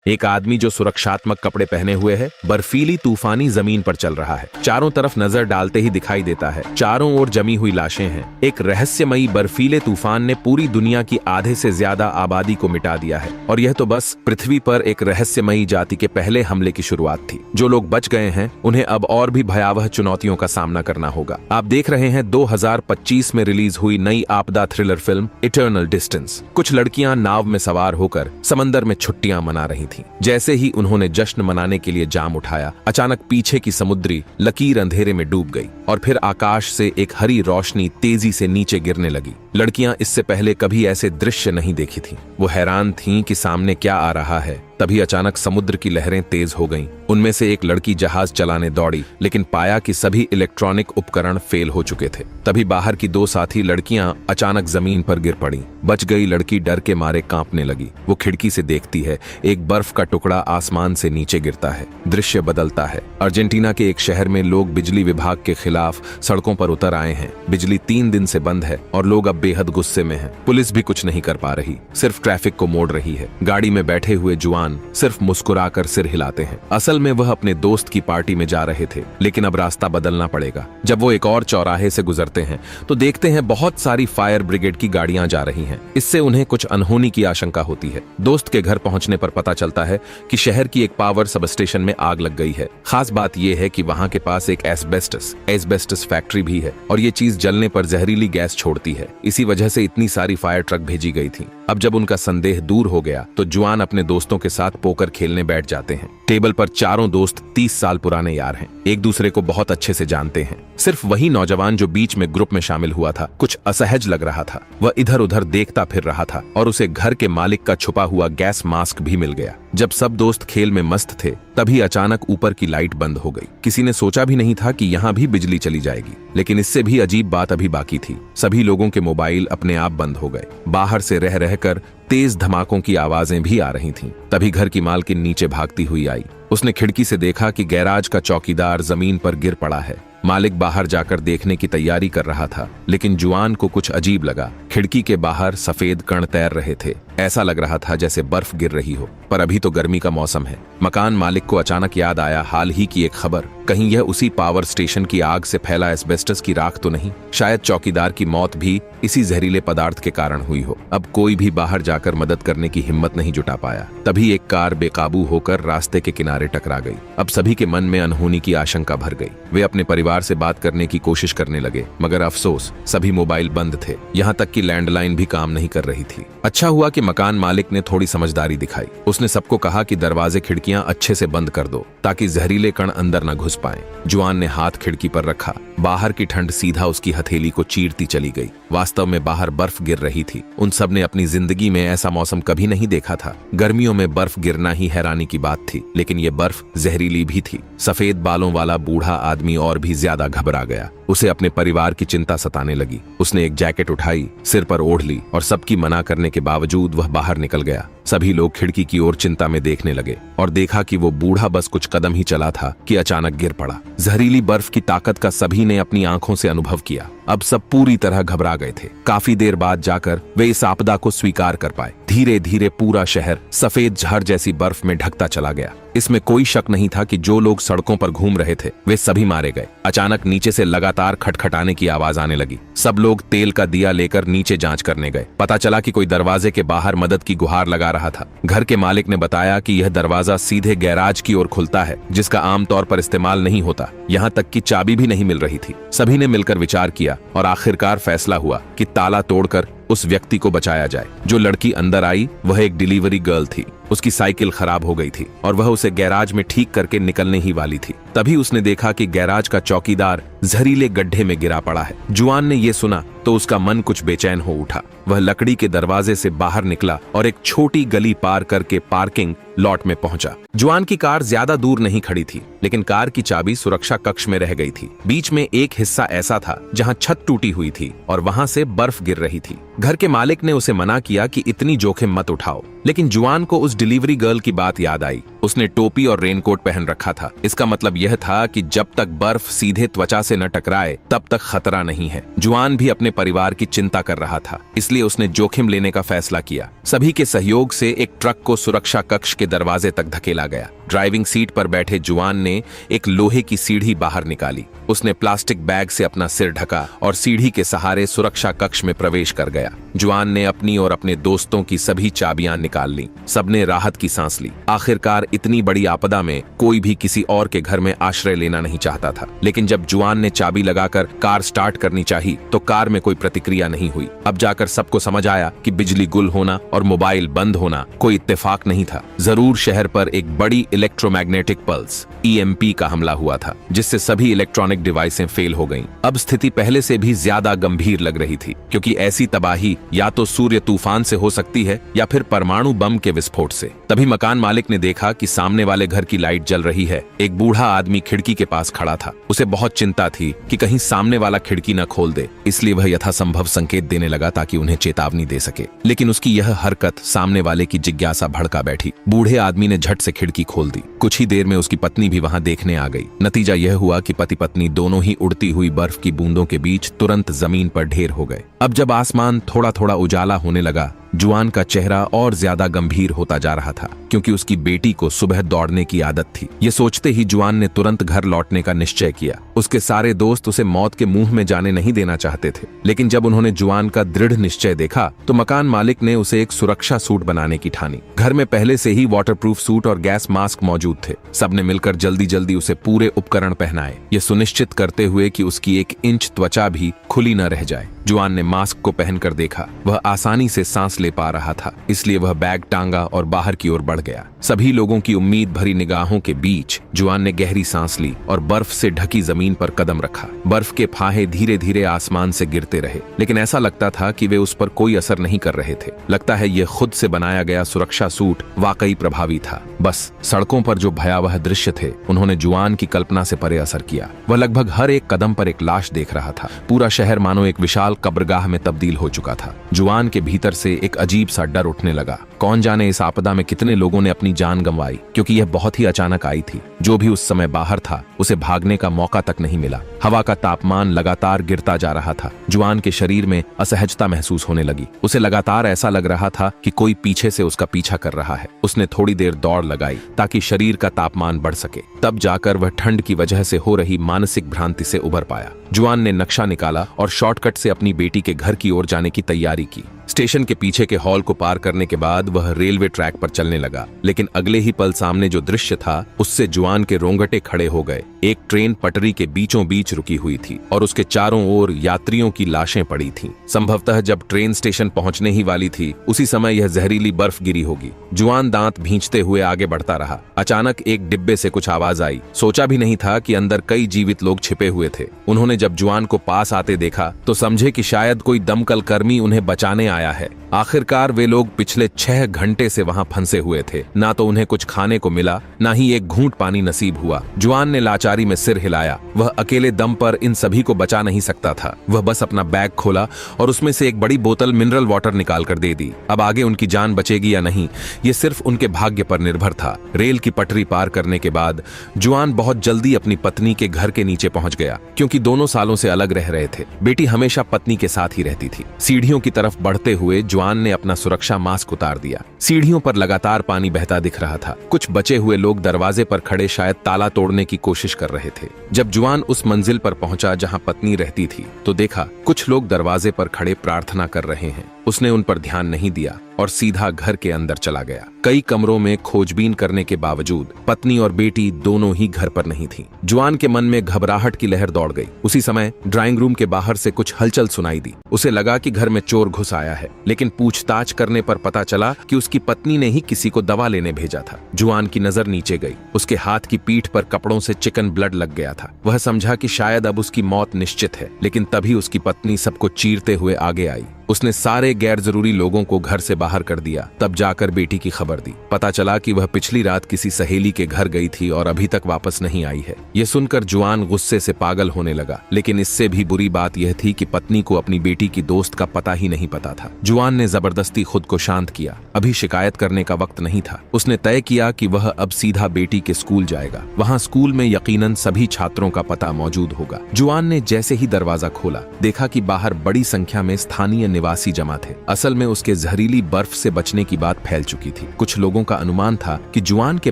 एक आदमी जो सुरक्षात्मक कपड़े पहने हुए है बर्फीली तूफानी जमीन पर चल रहा है। चारों तरफ नजर डालते ही दिखाई देता है चारों ओर जमी हुई लाशें हैं। एक रहस्यमयी बर्फीले तूफान ने पूरी दुनिया की आधे से ज्यादा आबादी को मिटा दिया है और यह तो बस पृथ्वी पर एक रहस्यमयी जाति के पहले हमले की शुरुआत थी। जो लोग बच गए हैं उन्हें अब और भी भयावह चुनौतियों का सामना करना होगा। आप देख रहे हैं 2025 में रिलीज हुई नई आपदा थ्रिलर फिल्म इटर्नल डिस्टेंस। कुछ लड़कियां नाव में सवार होकर समंदर में छुट्टियां मना रही थीं। जैसे ही उन्होंने जश्न मनाने के लिए जाम उठाया, अचानक पीछे की समुद्री लकीर अंधेरे में डूब गई और फिर आकाश से एक हरी रोशनी तेजी से नीचे गिरने लगी। लड़कियां इससे पहले कभी ऐसे दृश्य नहीं देखी थीं। वो हैरान थीं कि सामने क्या आ रहा है। तभी अचानक समुद्र की लहरें तेज हो गईं। उनमें से एक लड़की जहाज चलाने दौड़ी, लेकिन पाया कि सभी इलेक्ट्रॉनिक उपकरण फेल हो चुके थे। तभी बाहर की दो साथी लड़कियां अचानक जमीन पर गिर पड़ीं। बच गई लड़की डर के मारे कांपने लगी। वो खिड़की से देखती है, एक बर्फ का टुकड़ा आसमान से नीचे गिरता है। दृश्य बदलता है। अर्जेंटीना के एक शहर में लोग बिजली विभाग के खिलाफ सड़कों पर उतर आए हैं। बिजली 3 दिन से बंद है और लोग अब बेहद गुस्से में हैं। पुलिस भी कुछ नहीं कर पा रही, सिर्फ ट्रैफिक को मोड़ रही है। गाड़ी में बैठे हुए जुआन सिर्फ मुस्कुराकर सिर हिलाते हैं। असल में वह अपने दोस्त की पार्टी में जा रहे थे, लेकिन अब रास्ता बदलना पड़ेगा। जब वो एक और चौराहे से गुजरते हैं तो देखते हैं बहुत सारी फायर ब्रिगेड की गाड़ियां जा रही हैं। इससे उन्हें कुछ अनहोनी की आशंका होती है। दोस्त के घर पहुंचने पर पता चलता है कि शहर की एक पावर सब स्टेशन में आग लग गई है। खास बात यह है कि वहां के पास एक एस्बेस्टस फैक्ट्री भी है और ये चीज जलने पर जहरीली गैस छोड़ती है। इसी वजह से इतनी सारी फायर ट्रक भेजी गई थी। अब जब उनका संदेह दूर हो गया तो जुआन अपने दोस्तों के साथ पोकर खेलने बैठ जाते हैं। टेबल पर चारों दोस्त 30 साल पुराने यार हैं, एक दूसरे को बहुत अच्छे से जानते हैं। सिर्फ वही नौजवान जो बीच में ग्रुप में शामिल हुआ था कुछ असहज लग रहा था। वह इधर उधर देखता फिर रहा था और उसे घर के मालिक का छुपा हुआ गैस मास्क भी मिल गया। जब सब दोस्त खेल में मस्त थे तभी अचानक ऊपर की लाइट बंद हो गई। किसी ने सोचा भी नहीं था कि यहाँ भी बिजली चली जाएगी। लेकिन इससे भी अजीब बात अभी बाकी थी। सभी लोगों के मोबाइल अपने आप बंद हो गए। बाहर से रह रहकर तेज धमाकों की आवाजें भी आ रही थीं। तभी घर की मालकिन नीचे भागती हुई आई। उसने खिड़की से देखा कि गैराज का चौकीदार जमीन पर गिर पड़ा है। मालिक बाहर जाकर देखने की तैयारी कर रहा था, लेकिन जुआन को कुछ अजीब लगा। खिड़की के बाहर सफेद कण तैर रहे थे। ऐसा लग रहा था जैसे बर्फ गिर रही हो, पर अभी तो गर्मी का मौसम है। मकान मालिक को अचानक याद आया हाल ही की एक खबर। कहीं यह उसी पावर स्टेशन की आग से फैला एस्बेस्टस की राख तो नहीं? शायद चौकीदार की मौत भी इसी जहरीले पदार्थ के कारण हुई हो। अब कोई भी बाहर जाकर मदद करने की हिम्मत नहीं जुटा पाया। तभी एक कार बेकाबू होकर रास्ते के किनारे टकरा गई। अब सभी के मन में अनहोनी की आशंका भर गई। वे अपने परिवार से बात करने की कोशिश करने लगे, मगर अफसोस सभी मोबाइल बंद थे। यहाँ तक कि लैंडलाइन भी काम नहीं कर रही थी। अच्छा हुआ कि मकान मालिक ने थोड़ी समझदारी दिखाई। उसने सबको कहा कि दरवाजे खिड़कियां अच्छे से बंद कर दो ताकि जहरीले कण अंदर न घुस पाएं। जुआन ने हाथ खिड़की पर रखा। बाहर की ठंड सीधा उसकी हथेली को चीरती चली गई। वास्तव में बाहर बर्फ गिर रही थी। उन सब ने अपनी जिंदगी में ऐसा मौसम कभी नहीं देखा था। गर्मियों में बर्फ गिरना ही हैरानी की बात थी, लेकिन ये बर्फ जहरीली भी थी। सफेद बालों वाला बूढ़ा आदमी और भी ज्यादा घबरा गया। उसे अपने परिवार की चिंता सताने लगी। उसने एक जैकेट उठाई, सिर पर ओढ़ ली और सबकी मना करने के बावजूद वह बाहर निकल गया। सभी लोग खिड़की की ओर चिंता में देखने लगे और देखा कि वो बूढ़ा बस कुछ कदम ही चला था कि अचानक गिर पड़ा। जहरीली बर्फ की ताकत का सभी ने अपनी आंखों से अनुभव किया। अब सब पूरी तरह घबरा गए थे। काफी देर बाद जाकर वे इस आपदा को स्वीकार कर पाए। धीरे धीरे पूरा शहर सफेद झाड़ जैसी बर्फ में ढकता चला गया। इसमें कोई शक नहीं था कि जो लोग सड़कों पर घूम रहे थे वे सभी मारे गए। अचानक नीचे से लगातार खटखटाने की आवाज आने लगी। सब लोग तेल का दिया लेकर नीचे जांच करने गए। पता चला कि कोई दरवाजे के बाहर मदद की गुहार लगा रहा था। घर के मालिक ने बताया कि यह दरवाजा सीधे गैराज की ओर खुलता है, जिसका आमतौर पर इस्तेमाल नहीं होता। यहाँ तक कि चाबी भी नहीं मिल रही थी। सभी ने मिलकर विचार किया और आखिरकार फैसला हुआ कि ताला तोड़कर उस व्यक्ति को बचाया जाए। जो लड़की अंदर आई वह एक डिलीवरी गर्ल थी। उसकी साइकिल खराब हो गई थी और वह उसे गैराज में ठीक करके निकलने ही वाली थी। तभी उसने देखा कि गैराज का चौकीदार जहरीले गड्ढे में गिरा पड़ा है। जुआन ने यह सुना तो उसका मन कुछ बेचैन हो उठा। वह लकड़ी के दरवाजे से बाहर निकला और एक छोटी गली पार करके पार्किंग लॉट में पहुंचा। जुआन की कार ज्यादा दूर नहीं खड़ी थी, लेकिन कार की चाबी सुरक्षा कक्ष में रह गई थी। बीच में एक हिस्सा ऐसा था जहां छत टूटी हुई थी और वहां से बर्फ गिर रही थी। घर के मालिक ने उसे मना किया कि इतनी जोखिम मत उठाओ, लेकिन जुआन को उस डिलीवरी गर्ल की बात याद आई। उसने टोपी और रेनकोट पहन रखा था। इसका मतलब यह था कि जब तक बर्फ सीधे त्वचा से न टकराए तब तक खतरा नहीं है। जुआन भी अपने परिवार की चिंता कर रहा था, इसलिए उसने जोखिम लेने का फैसला किया। सभी के सहयोग से एक ट्रक को सुरक्षा कक्ष के दरवाजे तक धकेला गया। ड्राइविंग सीट पर बैठे जुआन ने एक लोहे की सीढ़ी बाहर निकाली। उसने प्लास्टिक बैग से अपना सिर ढका और सीढ़ी के सहारे सुरक्षा कक्ष में प्रवेश कर गया। जुआन ने अपनी और अपने दोस्तों की सभी चाबियां निकाल लीं। सबने राहत की सांस ली। आखिरकार इतनी बड़ी आपदा में कोई भी किसी और के घर में आश्रय लेना नहीं चाहता था। लेकिन जब जुआन ने चाबी लगाकर कार स्टार्ट करनी चाहिए तो कार में कोई प्रतिक्रिया नहीं हुई। अब जाकर सबको समझ आया कि बिजली गुल होना और मोबाइल बंद होना कोई इत्तेफाक नहीं था। जरूर शहर पर एक बड़ी इलेक्ट्रोमैग्नेटिक पल्स EMP का हमला हुआ था, जिससे सभी इलेक्ट्रॉनिक डिवाइसें फेल हो गईं। अब स्थिति पहले से भी ज्यादा गंभीर लग रही थी, क्योंकि ऐसी तबाही या तो सूर्य तूफान से हो सकती है या फिर परमाणु बम के विस्फोट से। तभी मकान मालिक ने देखा कि सामने वाले घर की लाइट जल रही है। एक बूढ़ा आदमी खिड़की के पास खड़ा था। उसे बहुत चिंता थी कि कहीं सामने वाला खिड़की न खोल दे, इसलिए वह यथासंभव संकेत देने लगा ताकि उन्हें चेतावनी दे सके। लेकिन उसकी यह हरकत सामने वाले की जिज्ञासा भड़का बैठी। बूढ़े आदमी ने झट से खिड़की खोल दी। कुछ ही देर में उसकी पत्नी भी वहां देखने आ गई। नतीजा यह हुआ कि पति पत्नी दोनों ही उड़ती हुई बर्फ की बूंदों के बीच तुरंत जमीन पर ढेर हो गए। अब जब आसमान थोड़ा थोड़ा उजाला होने लगा, जुआन का चेहरा और ज्यादा गंभीर होता जा रहा था, क्योंकि उसकी बेटी को सुबह दौड़ने की आदत थी। ये सोचते ही जुआन ने तुरंत घर लौटने का निश्चय किया। उसके सारे दोस्त उसे मौत के मुंह में जाने नहीं देना चाहते थे, लेकिन जब उन्होंने जुआन का दृढ़ निश्चय देखा तो मकान मालिक ने उसे एक सुरक्षा सूट बनाने की ठानी। घर में पहले से ही वाटरप्रूफ सूट और गैस मास्क मौजूद थे। सबने मिलकर जल्दी जल्दी उसे पूरे उपकरण पहनाए, ये सुनिश्चित करते हुए कि उसकी 1 इंच त्वचा भी खुली न रह जाए। जुआन ने मास्क को पहनकर देखा। वह आसानी से सांस ले पा रहा था, इसलिए वह बैग टांगा और बाहर की ओर बढ़ गया। सभी लोगों की उम्मीद भरी निगाहों के बीच जुआन ने गहरी सांस ली और बर्फ से ढकी जमीन पर कदम रखा। बर्फ के फाहे धीरे धीरे आसमान से गिरते रहे, लेकिन ऐसा लगता था कि वे उस पर कोई असर नहीं कर रहे थे। लगता है यह खुद से बनाया गया सुरक्षा सूट वाकई प्रभावी था। बस सड़कों पर जो भयावह दृश्य थे उन्होंने जुआन की कल्पना से परे असर किया। वह लगभग हर एक कदम पर एक लाश देख रहा था। पूरा शहर मानो एक विशाल कब्रगाह में तब्दील हो चुका था। जुआन के भीतर से एक अजीब सा डर उठने लगा। कौन जाने इस आपदा में कितने लोगों ने अपनी जान गंवाई, क्योंकि यह बहुत ही अचानक आई थी। जो भी उस समय बाहर था उसे भागने का मौका तक नहीं मिला। हवा का तापमान लगातार गिरता जा रहा था। जुआन के शरीर में असहजता महसूस होने लगी। उसे लगातार ऐसा लग रहा था कि कोई पीछे से उसका पीछा कर रहा है। उसने थोड़ी देर दौड़ लगाई ताकि शरीर का तापमान बढ़ सके। तब जाकर वह ठंड की वजह से हो रही मानसिक भ्रांति से उबर पाया। जुआन ने नक्शा निकाला और शॉर्टकट से अपनी बेटी के घर की ओर जाने की तैयारी की। स्टेशन के पीछे के हॉल को पार करने के बाद वह रेलवे ट्रैक पर चलने लगा, लेकिन अगले ही पल सामने जो दृश्य था उससे जुआन के रोंगटे खड़े हो गए। एक ट्रेन पटरी के बीचों बीच रुकी हुई थी और उसके चारों ओर यात्रियों की लाशें पड़ी थीं। संभवतः जब ट्रेन स्टेशन पहुंचने ही वाली थी उसी समय यह जहरीली बर्फ गिरी होगी। जुआन दांत भींचते हुए आगे बढ़ता रहा। अचानक एक डिब्बे से कुछ आवाज आई। सोचा भी नहीं था कि अंदर कई जीवित लोग छिपे हुए थे। उन्होंने जब जुआन को पास आते देखा तो समझे कि शायद कोई दमकल कर्मी उन्हें बचाने आया है। आखिरकार वे लोग पिछले 6 घंटे से वहां फंसे हुए थे। ना तो उन्हें कुछ खाने को मिला, ना ही एक घूंट पानी नसीब हुआ। जुआन ने लाचारी में सिर हिलाया। वह अकेले दम पर इन सभी को बचा नहीं सकता था। वह बस अपना बैग खोला और उसमें से एक बड़ी बोतल मिनरल वाटर निकाल कर दे दी। अब आगे उनकी जान बचेगी या नहीं, ये सिर्फ उनके भाग्य पर निर्भर था। रेल की पटरी पार करने के बाद जुआन बहुत जल्दी अपनी पत्नी के घर के नीचे पहुंच गया, क्योंकि दोनों सालों से अलग रह रहे थे। बेटी हमेशा पत्नी के साथ ही रहती थी। सीढ़ियों की तरफ बढ़ते हुए जुआन ने अपना सुरक्षा मास्क उतार दिया। सीढ़ियों पर लगातार पानी बहता दिख रहा था। कुछ बचे हुए लोग दरवाजे पर खड़े शायद ताला तोड़ने की कोशिश कर रहे थे। जब जुआन उस मंजिल पर पहुंचा जहां पत्नी रहती थी तो देखा कुछ लोग दरवाजे पर खड़े प्रार्थना कर रहे हैं। उसने उन पर ध्यान नहीं दिया और सीधा घर के अंदर चला गया। कई कमरों में खोजबीन करने के बावजूद पत्नी और बेटी दोनों ही घर पर नहीं थीं। जुआन के मन में घबराहट की लहर दौड़ गई। उसी समय ड्राइंग रूम के बाहर से कुछ हलचल सुनाई दी। उसे लगा कि घर में चोर घुस आया है, लेकिन पूछताछ करने पर पता चला कि उसकी पत्नी ने ही किसी को दवा लेने भेजा था। जुआन की नजर नीचे गई। उसके हाथ की पीठ पर कपड़ों से चिकन ब्लड लग गया था। वह समझा कि शायद अब उसकी मौत निश्चित है, लेकिन तभी उसकी पत्नी सबको चीरते हुए आगे आई। उसने सारे गैर जरूरी लोगों को घर से बाहर कर दिया। तब जाकर बेटी की खबर दी। पता चला कि वह पिछली रात किसी सहेली के घर गई थी और अभी तक वापस नहीं आई है। यह सुनकर जुआन गुस्से से पागल होने लगा, लेकिन इससे भी बुरी बात यह थी कि पत्नी को अपनी बेटी की दोस्त का पता ही नहीं पता था। जुआन ने जबरदस्ती खुद को शांत किया। अभी शिकायत करने का वक्त नहीं था। उसने तय किया किया कि वह अब सीधा बेटी के स्कूल जाएगा। वहां स्कूल में यकीनन सभी छात्रों का पता मौजूद होगा। जुआन ने जैसे ही दरवाजा खोला, देखा कि बाहर बड़ी संख्या में स्थानीय निवासी जमा थे। असल में उसके जहरीली बर्फ से बचने की बात फैल चुकी थी। कुछ लोगों का अनुमान था कि जुआन के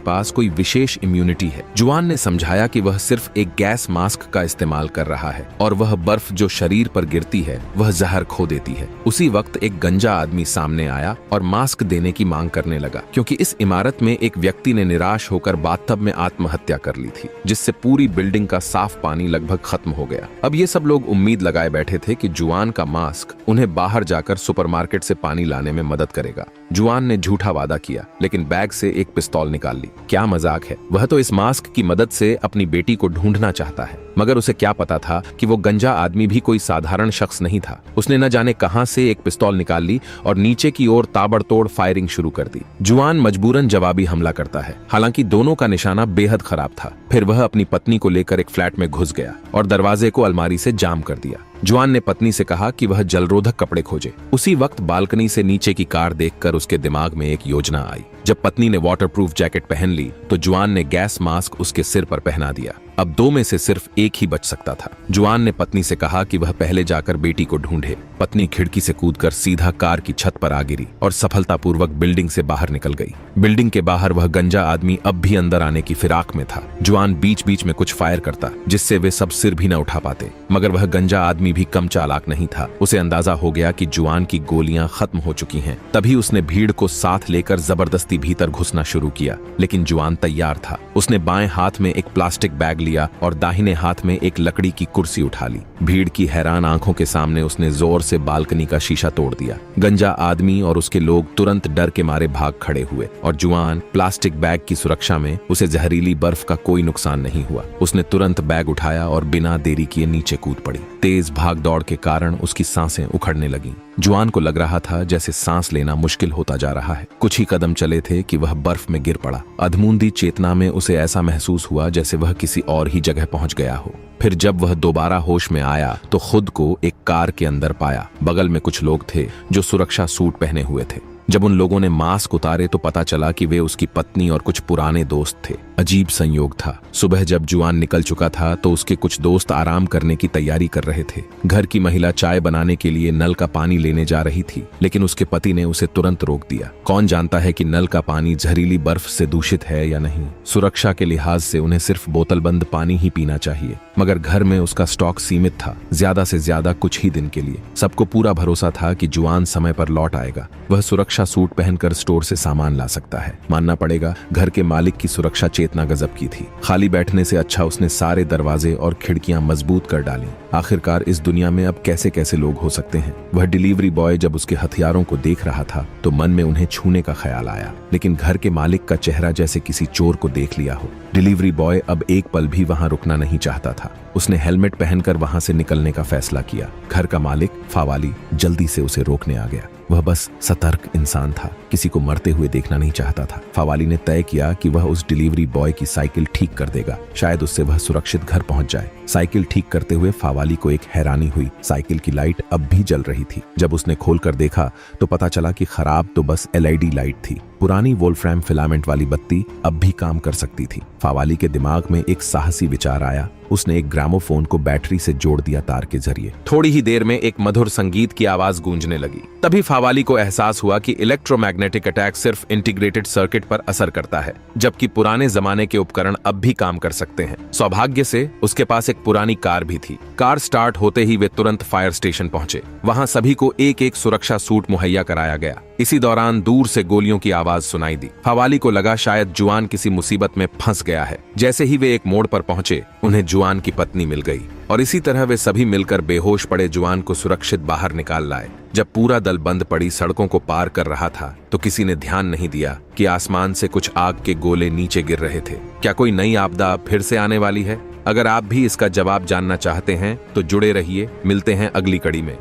पास कोई विशेष इम्यूनिटी है। जुआन ने समझाया कि वह सिर्फ एक गैस मास्क का इस्तेमाल कर रहा है और वह बर्फ जो शरीर पर गिरती है वह जहर खो देती है। उसी वक्त एक गंजा आदमी सामने आया और मास्क देने की मांग करने लगा, क्योंकि इस इमारत में एक व्यक्ति ने निराश होकर बाथटब में आत्महत्या कर ली थी, जिससे पूरी बिल्डिंग का साफ पानी लगभग खत्म हो गया। अब ये सब लोग उम्मीद लगाए बैठे थे कि जुआन का मास्क उन्हें बाहर जाकर सुपरमार्केट से पानी लाने में मदद करेगा। जुआन ने झूठा वादा किया, लेकिन बैग से एक पिस्तौल निकाल ली। क्या मजाक है, वह तो इस मास्क की मदद से अपनी बेटी को ढूंढना चाहता है। मगर उसे क्या पता था कि वो गंजा आदमी भी कोई साधारण शख्स नहीं था। उसने न जाने कहां से एक पिस्तौल निकाल ली और नीचे की ओर ताबड़तोड़ फायरिंग शुरू कर दी। जुआन मजबूरन जवाबी हमला करता है। हालांकि दोनों का निशाना बेहद खराब था। फिर वह अपनी पत्नी को लेकर एक फ्लैट में घुस गया और दरवाजे को अलमारी से जाम कर दिया। जुआन ने पत्नी से कहा कि वह जलरोधक कपड़े खोजे। उसी वक्त बालकनी से नीचे की कार देखकर उसके दिमाग में एक योजना आई। जब पत्नी ने वाटरप्रूफ जैकेट पहन ली तो जुआन ने गैस मास्क उसके सिर पर पहना दिया। अब दो में से सिर्फ एक ही बच सकता था। जुआन ने पत्नी से कहा कि वह पहले जाकर बेटी को ढूंढे। पत्नी खिड़की से कूदकर सीधा कार की छत पर आ गिरी और सफलतापूर्वक बिल्डिंग से बाहर निकल गई। बिल्डिंग के बाहर वह गंजा आदमी अब भी अंदर आने की फिराक में था। जुआन बीच बीच में कुछ फायर करता, जिससे वे सब सिर भी न उठा पाते। मगर वह गंजा आदमी भी कम चालाक नहीं था। उसे अंदाजा हो गया कि जुआन की गोलियां खत्म हो चुकी हैं। तभी उसने भीड़ को साथ लेकर जबरदस्ती भीतर घुसना शुरू किया। लेकिन जुआन तैयार था। उसने बाएं हाथ में एक प्लास्टिक बैग लिया और दाहिने हाथ में एक लकड़ी की कुर्सी उठा ली। भीड़ की हैरान आंखों के सामने उसने जोर से बालकनी का शीशा तोड़ दिया। गंजा आदमी और उसके लोग तुरंत डर के मारे भाग खड़े हुए और जुआन प्लास्टिक बैग की सुरक्षा में, उसे जहरीली बर्फ का कोई नुकसान नहीं हुआ। उसने तुरंत बैग उठाया और बिना देरी किए नीचे कूद पड़ी। तेज भाग दौड़ के कारण उसकी सांसें उखड़ने लगीं। जुआन को लग रहा था जैसे सांस लेना मुश्किल होता जा रहा है। कुछ ही कदम चले थे कि वह बर्फ में गिर पड़ा। अधमूंदी चेतना में उसे ऐसा महसूस हुआ जैसे वह किसी और ही जगह पहुंच गया हो। फिर जब वह दोबारा होश में आया तो खुद को एक कार के अंदर पाया। बगल में कुछ लोग थे जो सुरक्षा सूट पहने हुए थे। जब उन लोगों ने मास्क उतारे तो पता चला कि वे उसकी पत्नी और कुछ पुराने दोस्त थे। अजीब संयोग था। सुबह जब जुआन निकल चुका था तो उसके कुछ दोस्त आराम करने की तैयारी कर रहे थे। घर की महिला चाय बनाने के लिए नल का पानी लेने जा रही थी, लेकिन उसके पति ने उसे तुरंत रोक दिया। कौन जानता है कि नल का पानी जहरीली बर्फ से दूषित है या नहीं। सुरक्षा के लिहाज से उन्हें सिर्फ बोतलबंद पानी ही पीना चाहिए, मगर घर में उसका स्टॉक सीमित था, ज्यादा से ज्यादा कुछ ही दिन के लिए। सबको पूरा भरोसा था कि जुआन समय पर लौट आएगा। वह सुरक्षा सूट पहनकर स्टोर से सामान ला सकता है। मानना पड़ेगा, घर के मालिक की सुरक्षा चेतना गजब की थी। खाली बैठने से अच्छा उसने सारे दरवाजे और खिड़कियां मजबूत कर डाली। आखिरकार इस दुनिया में अब कैसे कैसे लोग हो सकते हैं। वह डिलीवरी बॉय जब उसके हथियारों को देख रहा था तो मन में उन्हें छूने का ख्याल आया, लेकिन घर के मालिक का चेहरा जैसे किसी चोर को देख लिया हो। डिलीवरी बॉय अब एक पल भी वहां रुकना नहीं चाहता था। उसने हेलमेट पहनकर वहां से निकलने का फैसला किया। घर का मालिक फावाली जल्दी से उसे रोकने आ गया। वह बस सतर्क इंसान था, किसी को मरते हुए देखना नहीं चाहता था। फावाली ने तय किया कि वह उस डिलीवरी बॉय की साइकिल ठीक कर देगा, शायद उससे वह सुरक्षित घर पहुंच जाए। साइकिल ठीक करते हुए फावाली को एक हैरानी हुई। साइकिल की लाइट अब भी जल रही थी। जब उसने खोलकर देखा तो पता चला कि खराब तो बस LED लाइट थी। पुरानी वोल्फ्राम फिलामेंट वाली बत्ती अब भी काम कर सकती थी। फावाली के दिमाग में एक साहसी विचार आया। उसने एक ग्रामोफोन को बैटरी से जोड़ दिया तार के जरिए। थोड़ी ही देर में एक मधुर संगीत की आवाज गूंजने लगी। तभी फावाली को एहसास हुआ कि इलेक्ट्रोमैग्नेटिक अटैक सिर्फ इंटीग्रेटेड सर्किट पर असर करता है, जबकि पुराने जमाने के उपकरण अब भी काम कर सकते हैं। सौभाग्य से उसके पास एक पुरानी कार भी थी। कार स्टार्ट होते ही वे तुरंत फायर स्टेशन पहुंचे। वहां सभी को एक एक सुरक्षा सूट मुहैया कराया गया। इसी दौरान दूर से गोलियों की आवाज सुनाई दी। फावाली को लगा शायद जुआन किसी मुसीबत में फंस गया है। जैसे ही वे एक मोड़ पर पहुंचे, उन्हें जुआन की पत्नी मिल गई और इसी तरह वे सभी मिलकर बेहोश पड़े जुआन को सुरक्षित बाहर निकाल लाए। जब पूरा दल बंद पड़ी सड़कों को पार कर रहा था तो किसी ने ध्यान नहीं दिया कि आसमान से कुछ आग के गोले नीचे गिर रहे थे। क्या कोई नई आपदा फिर से आने वाली है? अगर आप भी इसका जवाब जानना चाहते हैं तो जुड़े रहिए। मिलते हैं अगली कड़ी में।